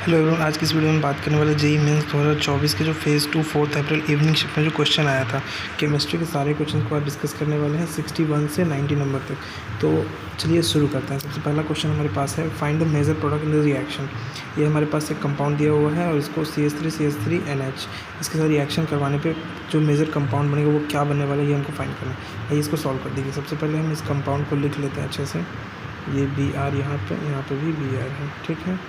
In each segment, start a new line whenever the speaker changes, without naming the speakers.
Hello everyone, आज की इस वीडियो में बात करने वाले जेईई मेंस 2024 के जो फेज़ 2 4 अप्रैल इवनिंग शिफ्ट में जो क्वेश्चन आया था केमिस्ट्री के सारे क्वेश्चन को आज डिस्कस करने वाले हैं 61 से 90 नंबर तक। तो चलिए शुरू करते हैं। सबसे पहला क्वेश्चन हमारे पास है, find the major product in the reaction. ये हमारे पास एक कंपाउंड दिया हुआ है और इसको CH3CH3NH इसके साथ रिएक्शन करवाने पर जो मेजर कंपाउंड बनेगा वो क्या बनने वाला है, ये हमको फाइंड करना है। आइए इसको सॉल्व कर देंगे। सबसे पहले हम इस कंपाउंड को लिख लेते हैं अच्छे से। ये Br यहाँ पे भी Br है, ठीक है।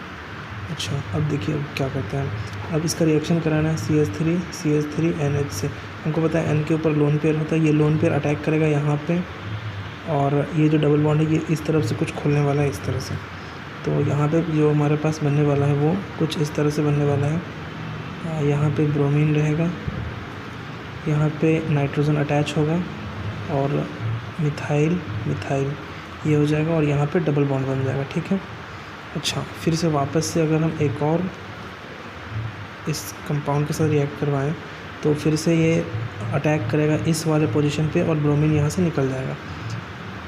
अच्छा, अब देखिए अब क्या करते हैं। अब इसका रिएक्शन कराना है CH3NH से। हमको पता है N के ऊपर लोन पेयर होता है, ये लोन पेयर अटैक करेगा यहाँ पे और ये जो डबल बॉन्ड है ये इस तरफ से कुछ खुलने वाला है, इस तरह से। तो यहाँ पे जो हमारे पास बनने वाला है वो कुछ इस तरह से बनने वाला है। यहाँ पे ब्रोमीन रहेगा, यहाँ पे नाइट्रोजन अटैच होगा और मिथाइल ये हो जाएगा और यहाँ पे डबल बॉन्ड बन जाएगा, ठीक है। अच्छा, फिर से वापस से अगर हम एक और इस कंपाउंड के साथ रिएक्ट करवाएं तो फिर से ये अटैक करेगा इस वाले पोजीशन पे और ब्रोमीन यहाँ से निकल जाएगा।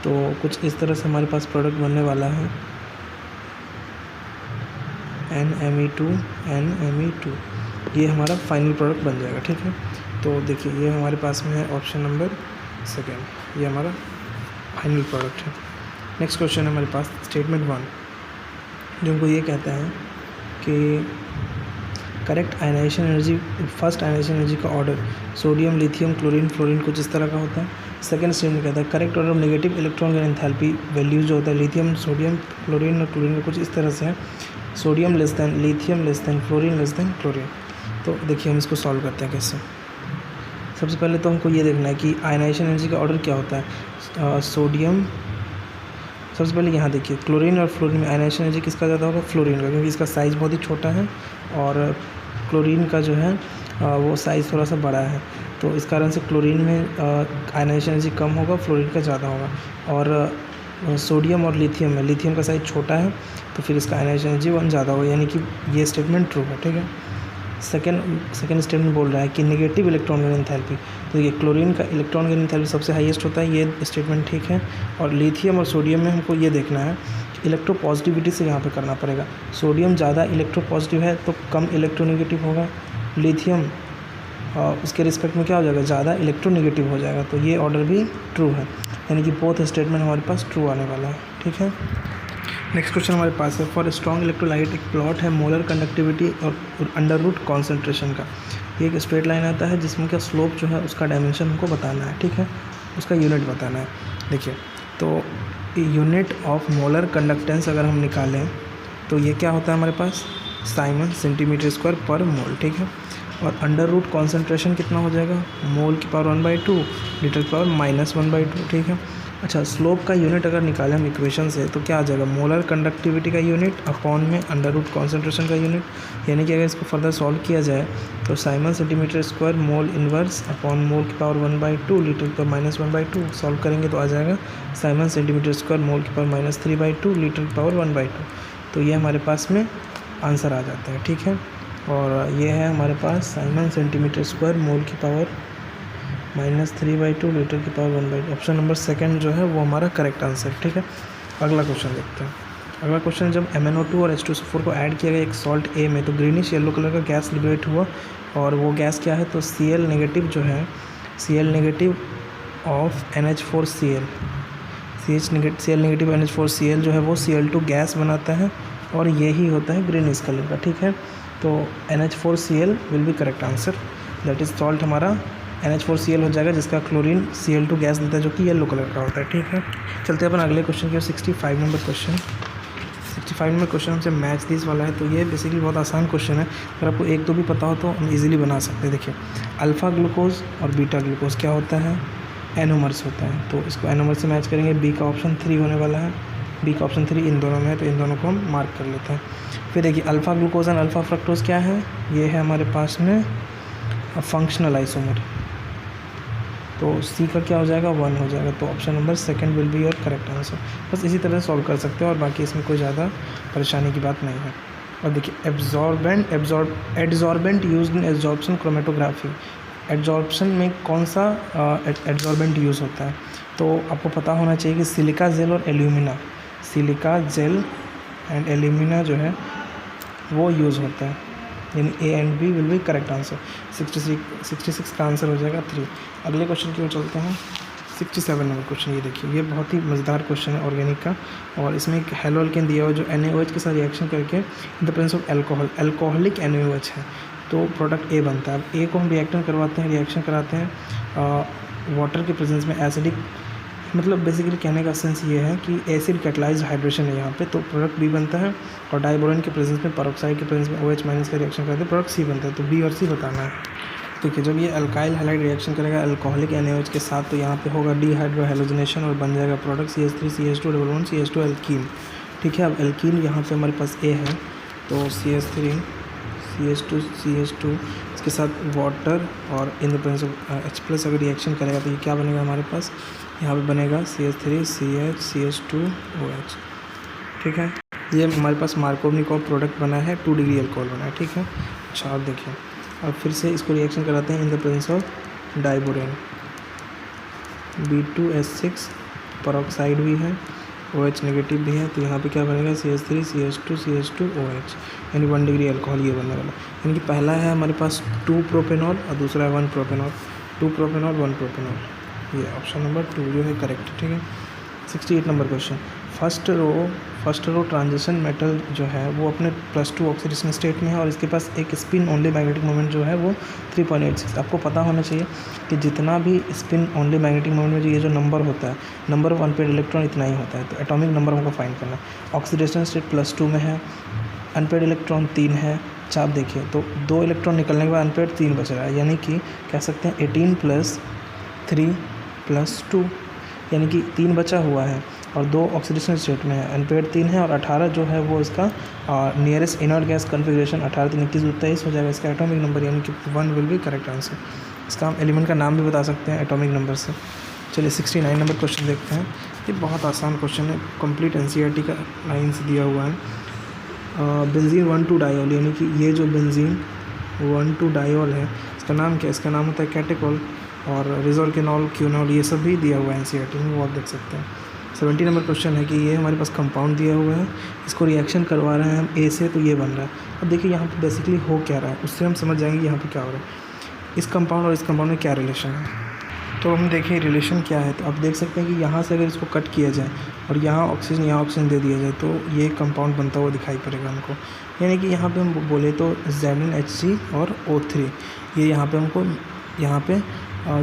तो कुछ इस तरह से हमारे पास प्रोडक्ट बनने वाला है NMe2 ये हमारा फाइनल प्रोडक्ट बन जाएगा, ठीक है। तो देखिए ये हमारे पास में है ऑप्शन नंबर सेकेंड, ये हमारा फाइनल प्रोडक्ट है। नेक्स्ट क्वेश्चन है हमारे पास स्टेटमेंट 1, जो हमको ये कहता है कि correct ionization energy, first ionization energy का order sodium, lithium, chlorine, fluorine कुछ इस तरह का होता है। सेकंड स्टेटमेंट कहता है correct order of negative electron का एंथैल्पी वैल्यूज जो होता है लिथियम, सोडियम, क्लोरीन और क्लोरीन का कुछ इस तरह से है। Sodium less than lithium less than fluorine less than chlorine. तो देखिए हम इसको सॉल्व करते हैं कैसे। सबसे पहले तो हमको ये देखना है कि आयनाइजेशन एनर्जी का ऑर्डर क्या होता है। सोडियम, सबसे पहले यहाँ देखिए क्लोरीन और फ्लोरीन में आयनाइजेशन एनर्जी किसका ज़्यादा होगा, फ्लोरीन का, क्योंकि इसका साइज़ बहुत ही छोटा है और क्लोरीन का जो है वो साइज़ थोड़ा सा बड़ा है। तो इस कारण से क्लोरीन में आयनाइजेशन एनर्जी कम होगा, फ्लोरीन का ज़्यादा होगा। और सोडियम और लिथियम में लिथियम का साइज़ छोटा है तो फिर इसका आयनाइजेशन एनर्जी 1 ज़्यादा होगा, यानी कि ये स्टेटमेंट ट्रू है, ठीक है। सेकेंड स्टेटमेंट बोल रहा है कि नेगेटिव इलेक्ट्रॉन गेन एंथैल्पी, तो ये क्लोरीन का इलेक्ट्रॉन गेन एंथैल्पी सबसे हाईएस्ट होता है, ये स्टेटमेंट ठीक है। और लिथियम और सोडियम में हमको ये देखना है कि इलेक्ट्रोपॉजिटिविटी से यहाँ पे करना पड़ेगा। सोडियम ज़्यादा इलेक्ट्रोपॉजिटिव है तो कम इलेक्ट्रोनेगेटिव होगा, लिथियम उसके रिस्पेक्ट में क्या हो जाएगा, ज़्यादा इलेक्ट्रोनेगेटिव हो जाएगा। तो ये ऑर्डर भी ट्रू है, यानी कि बोथ स्टेटमेंट हमारे पास ट्रू आने वाला है, ठीक है। नेक्स्ट क्वेश्चन हमारे पास है, फॉर स्ट्रॉन्ग इलेक्ट्रोलाइट एक प्लॉट है मोलर कंडक्टिविटी और अंडर रूट कॉन्सेंट्रेशन का। ये एक स्ट्रेट लाइन आता है जिसमें क्या स्लोप जो है उसका डायमेंशन हमको बताना है, ठीक है, उसका यूनिट बताना है। देखिए तो यूनिट ऑफ मोलर कंडक्टेंस अगर हम निकालें तो ये क्या होता है हमारे पास, साइमन सेंटीमीटर स्क्वायर पर मोल, ठीक है। और अंडर रूट कॉन्सेंट्रेशन कितना हो जाएगा, मोल की पावर 1/2 लीटर की पावर -1/2, ठीक है। अच्छा, स्लोप का यूनिट अगर निकालें हम इक्वेशन से तो क्या आ जाएगा, मोलर कंडक्टिविटी का यूनिट अपॉन में अंडर रूट कॉन्सेंट्रेशन का यूनिट, यानी कि अगर इसको फर्दर सॉल्व किया जाए तो Simon centimetre square mole inverse upon mole की पावर 1/2 लीटर की पावर -1/2 सॉल्व करेंगे तो आ जाएगा साइमन सेंटीमीटर स्क्वायर मोल की पावर -3/2 लीटर की पावर 1/2। तो ये हमारे पास में आंसर आ जाता है, ठीक है। और ये है हमारे पास साइमन सेंटीमीटर स्क्वायर मोल की पावर -3/2 लीटर की पावर 1/2। ऑप्शन नंबर सेकंड जो है वो हमारा करेक्ट आंसर, ठीक है। अगला क्वेश्चन देखते हैं। अगला क्वेश्चन, जब MnO2 और H2SO4 को ऐड किया गया एक सॉल्ट A में तो ग्रीनिश येलो कलर का गैस लिबरेट हुआ, और वो गैस क्या है, तो Cl नेगेटिव जो है, Cl negative of NH4Cl, Cl negative NH4Cl जो है वो Cl2 गैस बनाता है और यही होता है ग्रीनिश कलर का, ठीक है। तो NH4Cl will be correct answer, that is salt हमारा NH4Cl हो जाएगा जिसका क्लोरीन Cl2 गैस देता है जो कि येलो कलर का होता है, ठीक है। चलते हैं अपन अगले क्वेश्चन की ओर। 65 नंबर क्वेश्चन। 65 नंबर क्वेश्चन हमसे मैच दिस वाला है, तो ये बेसिकली बहुत आसान क्वेश्चन है। अगर आपको एक दो भी पता हो तो हम इजीली बना सकते हैं। देखिए अल्फ़ा ग्लूकोज और बीटा ग्लूकोज क्या होता है, एनोमर्स होता है, तो इसको एनोमर से मैच करेंगे। बी का ऑप्शन 3 होने वाला है, बी का ऑप्शन 3 इन दोनों में है तो इन दोनों को हम मार्क कर लेते हैं। फिर देखिए alpha glucose and alpha fructose क्या है, ये है हमारे पास में फंक्शनल आइसोमर, तो सी का क्या हो जाएगा, 1 हो जाएगा। तो option number second will be your correct answer. बस इसी तरह से सॉल्व कर सकते हैं और बाकी इसमें कोई ज़्यादा परेशानी की बात नहीं है। और देखिए adsorbent used in absorption chromatography, adsorption में कौन सा एड्जॉर्बेंट यूज़ होता है, तो आपको पता होना चाहिए कि सिलिका जेल और alumina, silica gel and alumina जो है वो यूज़ होता है, यानी A and B will be correct answer. 66 का आंसर हो जाएगा 3। अगले क्वेश्चन की ओर चलते हैं। 67 नंबर क्वेश्चन, ये देखिए, ये बहुत ही मज़ेदार क्वेश्चन है ऑर्गेनिक का, और इसमें एक हेलो एल्केन दिया हुआ है जो NaOH के साथ रिएक्शन करके in the presence of alcoholic NaOH है, तो प्रोडक्ट ए बनता है। अब ए को हम रिएक्शन कराते हैं वाटर के प्रेजेंस में एसिडिक, मतलब बेसिकली कहने का सेंस ये है कि एसिड कैटलाइज्ड हाइड्रेशन है यहाँ पे, तो प्रोडक्ट बी बनता है। और डाइबोरेन के प्रेजेंस में, पेरोक्साइड के प्रेजेंस में OH- का रिएक्शन करते हैं, प्रोडक्ट सी बनता है। तो बी और सी बताना है। देखिए, जब ये अल्काइल हैलाइड रिएक्शन करेगा अल्कोहलिक NaOH के साथ, तो यहाँ पे होगा डिहाइड्रोहेलोजिनेशन और बन जाएगा product CH3 CH2 1 CH2 alkene. ठीक है, अब एल्कीन यहाँ पे हमारे पास ए है, तो CH3 CH2 इसके साथ वाटर और in the presence of H+ अगर रिएक्शन करेगा तो ये क्या बनेगा हमारे पास, यहाँ पे बनेगा CH3 CH CH2 OH। ठीक है, ये हमारे पास मार्कोवनिकॉव प्रोडक्ट बना है, 2 डिग्री अल्कोहल बना है। ठीक है, अच्छा आप देखिए, अब फिर से इसको रिएक्शन कराते हैं in the presence of diborane, B2H6 peroxide भी है, OH नेगेटिव भी है, तो यहाँ पे क्या बनेगा CH3 CH2 CH2 OH, यानी 1 डिग्री अल्कोहल ये बनने वाला। यानी कि पहला है हमारे पास 2 प्रोपेनॉल और दूसरा है 1 प्रोपेनॉल, 2 प्रोपेनॉल 1 प्रोपेनॉल, ये ऑप्शन नंबर 2 जो है करेक्ट। ठीक है, 68 नंबर question, first row transition metal जो है वो अपने +2 ऑक्सीडेशन स्टेट में है, और इसके पास एक स्पिन ओनली मैग्नेटिक मोमेंट जो है वो 3.86। आपको पता होना चाहिए कि जितना भी स्पिन ओनली मैग्नेटिक मोमेंट में ये जो नंबर होता है, नंबर ऑफ अनपेड इलेक्ट्रॉन इतना ही होता है, तो एटॉमिक नंबर हमको फाइंड करना है। ऑक्सीडेशन स्टेट +2 में है, अनपेड इलेक्ट्रॉन 3 है। अच्छा आप देखिए, तो 2 इलेक्ट्रॉन निकलने के बाद अनपेड 3 बच रहा है, यानी कि कह सकते हैं 18 + 3 + 2, यानी कि 3 बचा हुआ है, और 2 ऑक्सीडेशन स्टेट में है, अनपेड 3 है, और 18 जो है वो इसका नियरेस्ट इनर्ट गैस कन्फिग्रेशन 18 3 21 23 हो जाएगा इसका एटॉमिक नंबर, यानी कि 1 विल बी करेक्ट आंसर। इसका हम एलिमेंट का नाम भी बता सकते हैं एटॉमिक नंबर से। चलिए 69 नंबर क्वेश्चन देखते हैं। ये बहुत आसान क्वेश्चन है, कंप्लीट NCERT का लाइन से दिया हुआ है। बेंजीन 1,2 डायोल, यानी कि ये जो बेंजीन 1,2 डायोल है, इसका नाम क्या है, इसका नाम होता है कैटेकोल, और रिजोल्केनॉल, क्यूनॉल, ये सब भी दिया हुआ है NCERT में, वो आप देख सकते हैं। 70 नंबर क्वेश्चन है कि ये हमारे पास कंपाउंड दिया हुआ है, इसको रिएक्शन करवा रहे हैं हम ए से, तो ये बन रहा है। अब देखिए यहाँ पे बेसिकली हो क्या रहा है, उससे हम समझ जाएंगे यहाँ पे क्या हो रहा है, इस कंपाउंड और इस कंपाउंड में क्या रिलेशन है। तो हम देखिए रिलेशन क्या है, तो आप देख सकते हैं कि यहाँ से अगर इसको कट किया जाए और यहाँ ऑक्सीजन दे दिया जाए, तो ये कंपाउंड बनता हुआ दिखाई पड़ेगा हमको। यानी कि यहाँ पे हम बोले तो ZnHg और O3, ये यहाँ पे हमको यहाँ पे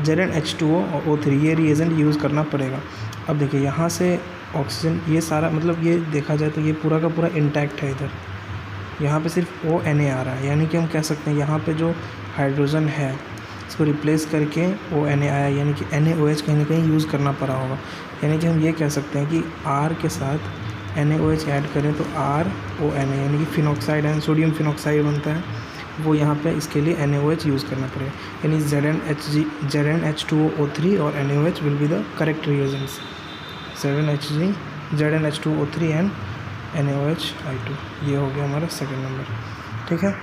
ZnH2O और O3 ये रिएजेंट यूज़ करना पड़ेगा। अब देखिए यहाँ से ऑक्सीजन, ये सारा मतलब ये देखा जाए तो ये पूरा का पूरा इंटैक्ट है, इधर यहाँ पे सिर्फ ONA आ रहा है, यानी कि हम कह सकते हैं यहाँ पे जो हाइड्रोजन है इसको रिप्लेस करके ONA आया, यानी कि NaOH कहीं ना कहीं यूज़ करना पड़ा होगा। यानी कि हम ये कह सकते हैं कि R के साथ NaOH ऐड करें तो RONA, यानी कि फिनॉक्साइड एंड सोडियम फिनॉक्साइड बनता है, वो यहाँ पे इसके लिए NaOH यूज़ करना पड़ेगा। यानी ZnH2O3 और NaOH will be the correct reagents, ZnH2O3 and NaOH(I2), ये हो गया हमारा सेकंड नंबर। ठीक है,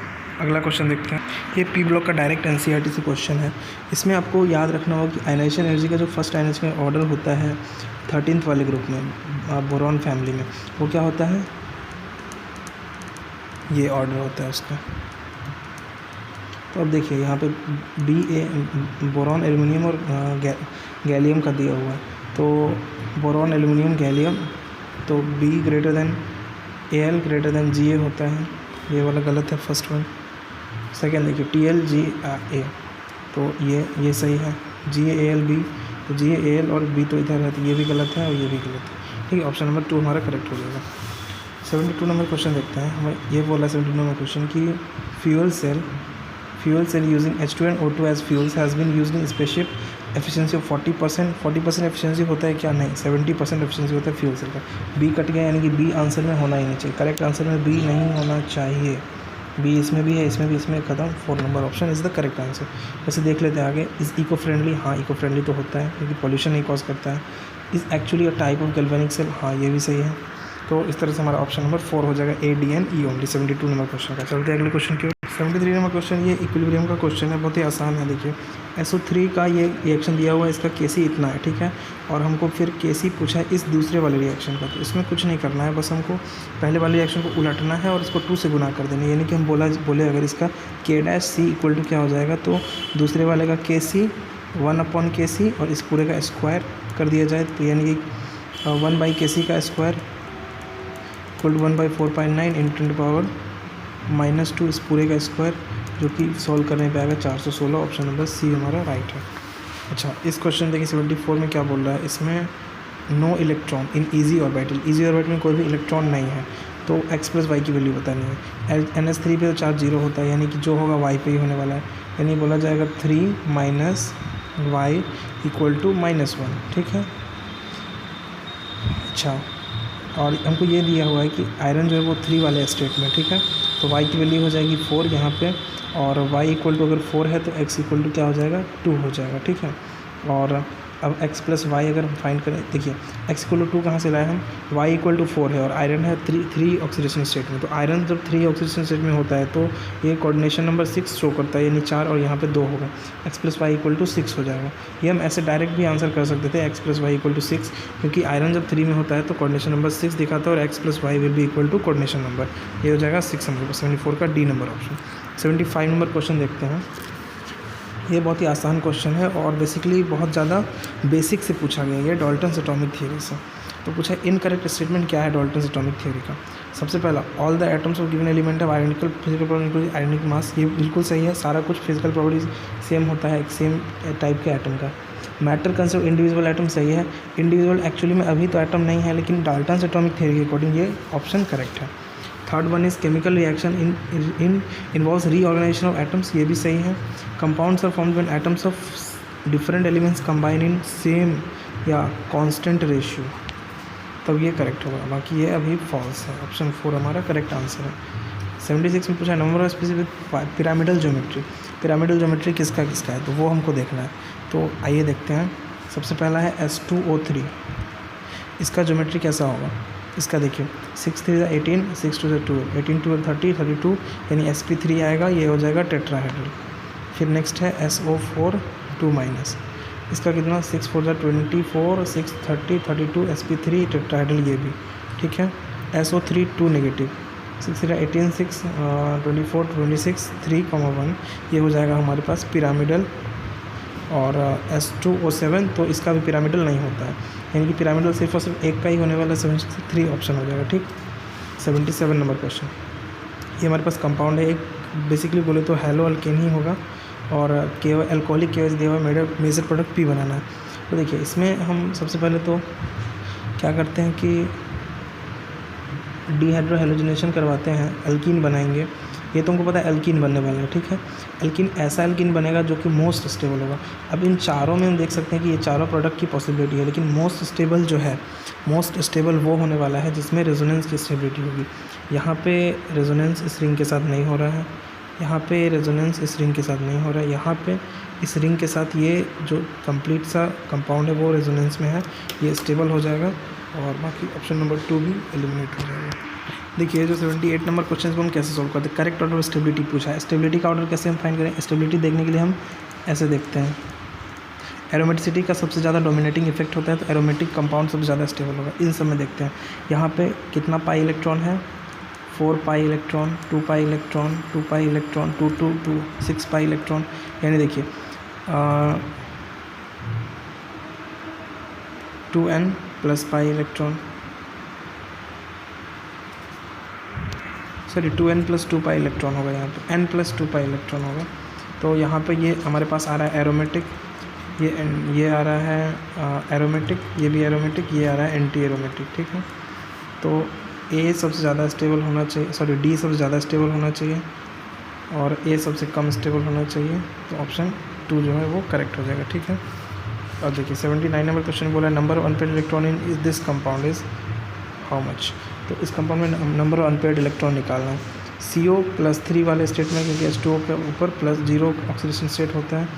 अगला क्वेश्चन देखते हैं। ये P ब्लॉक का डायरेक्ट NCERT से क्वेश्चन है। इसमें आपको याद रखना होगा कि आयनाइजेशन एनर्जी का जो फर्स्ट आयनाइजेशन ऑर्डर होता है 13th वाले ग्रुप में, बोरॉन फैमिली में, वो क्या होता है, ये ऑर्डर होता है उसका। तो अब देखिए यहाँ पे Ba बोरॉन एल्युमिनियम और गैलियम का दिया हुआ है, तो बोरॉन एल्युमिनियम गैलियम, तो B greater than Al greater than Ga होता है, ये वाला गलत है फर्स्ट वन। सेकेंड देखिए TlGa, तो ये सही है, GaAlB, तो GaAl और B तो इधर है, तो ये भी गलत है और ये भी गलत है। ठीक है, ऑप्शन नंबर 2 हमारा करेक्ट हो जाएगा। 72 नंबर क्वेश्चन देखते हैं। हमें ये बोला 72 नंबर क्वेश्चन कि fuel cell using H2 and O2 as fuels has been used in spaceship efficiency of 40% efficiency होता है क्या, नहीं, 70% एफिशिएंसी होता है फ्यूल सेल का। बी कट गया, यानी कि बी आंसर में होना ही नहीं चाहिए, करेक्ट आंसर में बी नहीं होना चाहिए। बी इसमें भी है, इसमें भी, इसमें खत्म, 4 नंबर option is the correct answer. वैसे देख लेते हैं आगे, इज़ इको फ्रेंडली, हाँ इको फ्रेंडली तो होता है क्योंकि पॉल्यूशन नहीं कॉज करता है। Is actually a type of galvanic cell, हाँ ये भी सही है। तो इस तरह से हमारा ऑप्शन नंबर 4 हो जाएगा A, D and E only 72 नंबर क्वेश्चन का। चलते हैं अगले क्वेश्चन की ओर। 73 नंबर क्वेश्चन ये इक्विलिब्रियम का क्वेश्चन है, बहुत ही आसान है। देखिए SO3 का ये रिएक्शन दिया हुआ है, इसका Kc इतना है, ठीक है। और हमको फिर Kc पूछा है इस दूसरे वाले रिएक्शन का, तो इसमें कुछ नहीं करना है, बस हमको पहले वाले रिएक्शन को उलटना है और इसको 2 से गुना कर देना है। यानी कि हम बोले अगर इसका K' इक्वल टू क्या हो जाएगा, तो दूसरे वाले का Kc 1/Kc और इस पूरे का स्क्वायर कर दिया जाए, तो यानी कि 1/Kc का स्क्वायर इक्वल टू 1/4.9 इंटू 10⁻⁻2 इस पूरे का स्क्वायर, जो कि सॉल्व करने पे आएगा 416। ऑप्शन नंबर सी हमारा राइट है। अच्छा, इस क्वेश्चन देखिए 74 में क्या बोल रहा है, इसमें no electron in eg orbital, eg orbital में कोई भी इलेक्ट्रॉन नहीं है, तो x + y की वैल्यू बतानी है। NH3 पे तो चार्ज 0 होता है, यानी कि जो होगा y पे ही होने वाला है, यानी बोला जाएगा 3 - y इक्वल टू -1, ठीक है। अच्छा, और हमको ये दिया हुआ है कि आयरन जो है वो 3 वाले स्टेट में, ठीक है, तो y की वैल्यू हो जाएगी 4 यहाँ पे, और y इक्वल टू अगर 4 है तो x इक्वल टू क्या हो जाएगा 2 हो जाएगा, ठीक है। और अब x + y अगर हम फाइंड करें, देखिए x इक्वल टू 2 कहाँ से लाए हम, y इक्वल टू 4 है और आयरन है 3 ऑक्सीडेशन स्टेट में, तो आयरन जब 3 ऑक्सीडेशन स्टेट में होता है तो ये कोऑर्डिनेशन नंबर 6 शो करता है, यानी 4 और यहाँ पे 2 होगा, x + y इक्वल टू 6 हो जाएगा। ये हम ऐसे डायरेक्ट भी आंसर कर सकते थे, x + y इक्वल टू 6, क्योंकि आयरन जब 3 में होता है तो कोऑर्डिनेशन नंबर 6 दिखाता है और x + y will be equal to coordination number, ये हो जाएगा 6 नंबर, 74 का D number option. 75 number question देखते हैं। ये बहुत ही आसान क्वेश्चन है और बेसिकली बहुत ज़्यादा बेसिक से पूछा गया है, ये डाल्टन्स एटॉमिक थियरी से। तो पूछा इनकरेक्ट स्टेटमेंट क्या है डाल्टन्स एटॉमिक थियरी का। सबसे पहला, all the atoms of given element है आइडेंटिकल फिजिकल प्रॉपर्टी आइडेंटिकल मास, ये बिल्कुल सही है, सारा कुछ फिजिकल प्रॉपर्टीज सेम होता है एक सेम टाइप के एटम का। मैटर कंसिस्ट इंडिविजुअल एटम, सही है, इंडिविजुअल एक्चुअली में अभी तो एटम नहीं है, लेकिन डाल्टन्स एटॉमिक थियरी के अकॉर्डिंग ये ऑप्शन करेक्ट है। Third one is chemical reaction involves reorganisation of atoms, ये भी सही है। Compounds are formed when atoms of different elements combine in same या कांस्टेंट रेशियो, तब ये करेक्ट होगा, बाकी ये अभी फॉल्स है। ऑप्शन 4 हमारा करेक्ट आंसर है। 76 में पूछा number of species with pyramidal geometry, pyramidal geometry किसका है, तो वो हमको देखना है। तो आइए देखते हैं। सबसे पहला है S2O3, इसका ज्योमेट्री कैसा होगा, इसका देखिए 6 3 18, 6 2 12, 18 2 30, 32, यानी sp3 आएगा, ये हो जाएगा टेट्राहेड्रल। फिर नेक्स्ट है SO4 2-, इसका कितना 6 4 24, 6 30 32, sp3 टेट्राहेड्रल, ये भी ठीक है। SO3 2-, 6 3 18, 6 24 26, 3,1, ये हो जाएगा हमारे पास पिरामिडल। और S2O7 तो इसका भी पिरामिडल नहीं होता है, यानी कि पिरामिडल सिर्फ और सिर्फ एक का ही होने वाला, 73 ऑप्शन हो जाएगा, ठीक। 77 नंबर क्वेश्चन, ये हमारे पास कंपाउंड है एक, बेसिकली बोले तो हेलो अल्केन ही होगा, और अल्कोहलिक केवस दिया हुआ मेजर प्रोडक्ट पी बनाना है। तो देखिए इसमें हम सबसे पहले तो क्या करते हैं कि डिहाइड्रोहेलोजिनेशन करवाते हैं, एल्कीन बनाएंगे। ये तो हमको पता है एल्कीन बनने वाला है, ठीक है। एल्कीन ऐसा एल्कीन बनेगा जो कि मोस्ट स्टेबल होगा। अब इन चारों में हम देख सकते हैं कि ये चारों प्रोडक्ट की पॉसिबिलिटी है, लेकिन मोस्ट स्टेबल जो है, मोस्ट स्टेबल वो होने वाला है जिसमें रेजोनेंस की स्टेबिलिटी होगी। यहाँ पे रेजोनेंस इस रिंग के साथ नहीं हो रहा है, यहाँ पे रेजोनेंस इस रिंग के साथ नहीं हो रहा है, यहाँ पे इस रिंग के साथ ये जो कंप्लीट सा कंपाउंड है वो रेजोनेंस में है, ये स्टेबल हो जाएगा, और बाकी ऑप्शन नंबर 2 भी एलिमिनेट हो जाएगा। देखिए जो 78 नंबर क्वेश्चन को हम कैसे सॉल्व करते हैं, करेक्ट ऑर्डर ऑफ स्टेबिलिटी पूछा है। स्टेबिलिटी का ऑर्डर कैसे हम फाइंड करें, स्टेबिलिटी देखने के लिए हम ऐसे देखते हैं, एरोमेटिसिटी का सबसे ज़्यादा डोमिनेटिंग इफेक्ट होता है, तो एरोमेटिक कंपाउंड सबसे ज़्यादा स्टेबल होगा। इन सब में देखते हैं, यहाँ पे कितना पाई इलेक्ट्रॉन है, 4 pi electron, 2 pi electron, 2 pi electron, 2 2 2 6 pi electron, यानी देखिए 2n plus pi electron, sorry 2n plus 2 pi electron होगा, यहाँ पे n प्लस 2 पाई इलेक्ट्रॉन होगा। तो यहाँ पे ये हमारे पास आ रहा है एरोमेटिक, ये आ रहा है एरोमेटिक, ये भी एरोमेटिक, ये आ रहा है एंटी एरोमेटिक, ठीक है। तो A सबसे ज़्यादा स्टेबल होना चाहिए, सॉरी D सबसे ज़्यादा स्टेबल होना चाहिए, और A सबसे कम स्टेबल होना चाहिए, तो ऑप्शन 2 जो है वो करेक्ट हो जाएगा, ठीक है। और देखिए 79 नंबर क्वेश्चन बोला है number of unpaired electron in is this compound is how much. तो इस कंपाउंड में नंबर ऑफ अनपेयर्ड इलेक्ट्रॉन निकालना है। CO+3 वाले स्टेट में, क्योंकि H2O के ऊपर +0 ऑक्सीडेशन स्टेट होता है,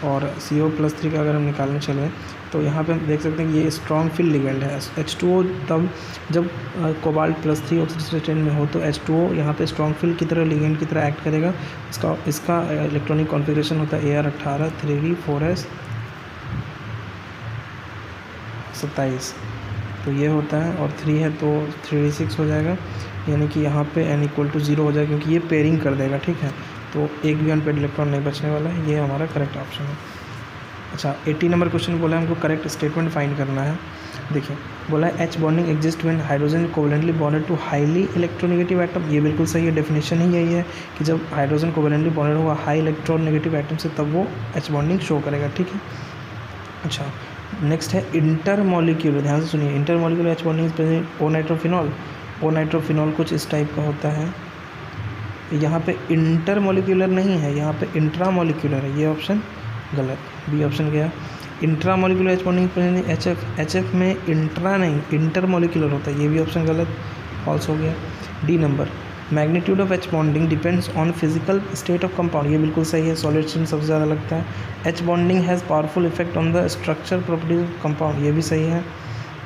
और CO+3 का अगर हम निकालने चले तो यहाँ पे हम देख सकते हैं कि ये स्ट्रॉन्ग फिल लिगेंड है। H2O तब जब कोबाल्ट +3 ऑक्सीडेशन स्टेट में हो तो H2O यहाँ पे स्ट्रॉन्ग फिल की तरह लिगेंड की तरह एक्ट करेगा। इसका इलेक्ट्रॉनिक कॉन्फ़िगरेशन होता है AR18 3D4S 27, तो ये होता है, और 3 है तो 3D6 हो जाएगा, यानी कि यहाँ पे n=0 हो जाएगा क्योंकि ये पेयरिंग कर देगा, ठीक है। तो एक भी अनपेड इलेक्ट्रॉन नहीं बचने वाला है, ये हमारा करेक्ट ऑप्शन है। अच्छा 80 नंबर क्वेश्चन बोला है हमको करेक्ट स्टेटमेंट फाइंड करना है। देखिए बोला है H bonding exist when hydrogen covalently bonded to highly electronegative atom. ये बिल्कुल सही है, डेफिनेशन ही यही है कि जब हाइड्रोजन कोवेलेंटली बॉन्डेड होगा हाई इलेक्ट्रोनेगेटिव एटम से तब वो H बॉन्डिंग शो करेगा, ठीक है। अच्छा नेक्स्ट है इंटरमॉलिक्यूलर, ध्यान से सुनिए, इंटरमॉलिक्यूलर H बॉन्डिंग प्रेजेंट ओ नाइट्रोफिनॉल। ओ नाइट्रोफिनॉल कुछ इस टाइप का होता है। यहाँ पे इंटरमॉलिक्यूलर नहीं है, यहाँ पे इंट्रामॉलिक्यूलर है, ये ऑप्शन गलत, बी ऑप्शन गया। Intramolecular H bonding present HF में इंट्रा नहीं इंटरमॉलिक्यूलर होता है, ये भी ऑप्शन गलत, फॉल्स हो गया। D number magnitude of H bonding depends on physical state of compound, ये बिल्कुल सही है, सॉलिड स्टेट में सबसे ज़्यादा लगता है। H bonding has powerful effect on the structure properties of compound, ये भी सही है।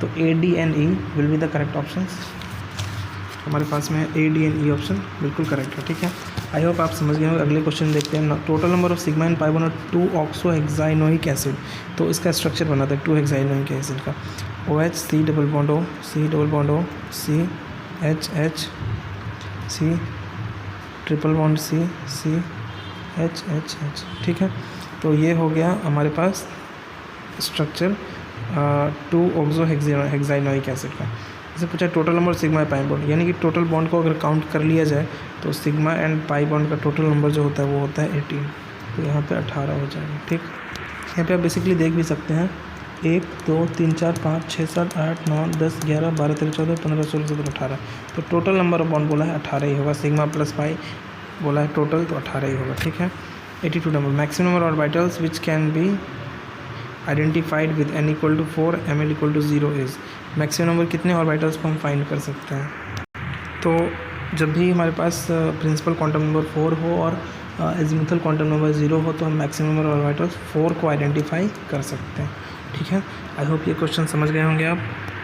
तो A, D and E will be the correct option. हमारे पास में A, D and E option बिल्कुल करेक्ट है, ठीक है। आई होप आप समझ गए होंगे। अगले क्वेश्चन देखते हैं। Total number of sigma and pi bond और 2-ऑक्सोहेक्साइनोइक एसिड, तो इसका स्ट्रक्चर बनाता है 2-हेक्साइनोइक एसिड का। OH C double bond O C double bond O C H C triple bond C C H, ठीक है। तो ये हो गया हमारे पास स्ट्रक्चर 2-ऑक्सोहेक्साइनोइक एसिड का। जैसे पूछा total number sigma pi bond, यानी कि टोटल बॉन्ड को अगर काउंट कर लिया जाए तो सिग्मा एंड पाई बॉन्ड का टोटल नंबर जो होता है वो होता है 18, तो यहाँ पे 18 हो जाएगा, ठीक। यहाँ पे आप बेसिकली देख भी सकते हैं 1 2 3 4 5 6 7 8 9 10 11 12 13 14 15 16 17 18, तो टोटल नंबर ऑफ बॉन्ड बोला है 18 ही होगा। सिग्मा प्लस पाई बोला है टोटल, तो 18 ही होगा, ठीक है। 82 number maximum number orbitals which can be identified with n = 4 ml = 0 is. Maximum number कितने ऑर्बिटल्स को हम फाइंड कर सकते हैं? तो जब भी हमारे पास प्रिंसिपल क्वांटम नंबर 4 हो और एजिमुथल क्वांटम नंबर 0 हो तो हम मैक्सिमम नंबर ऑर्बिटल्स 4 को आइडेंटिफाई कर सकते हैं, ठीक है। आई होप ये क्वेश्चन समझ गए होंगे आप।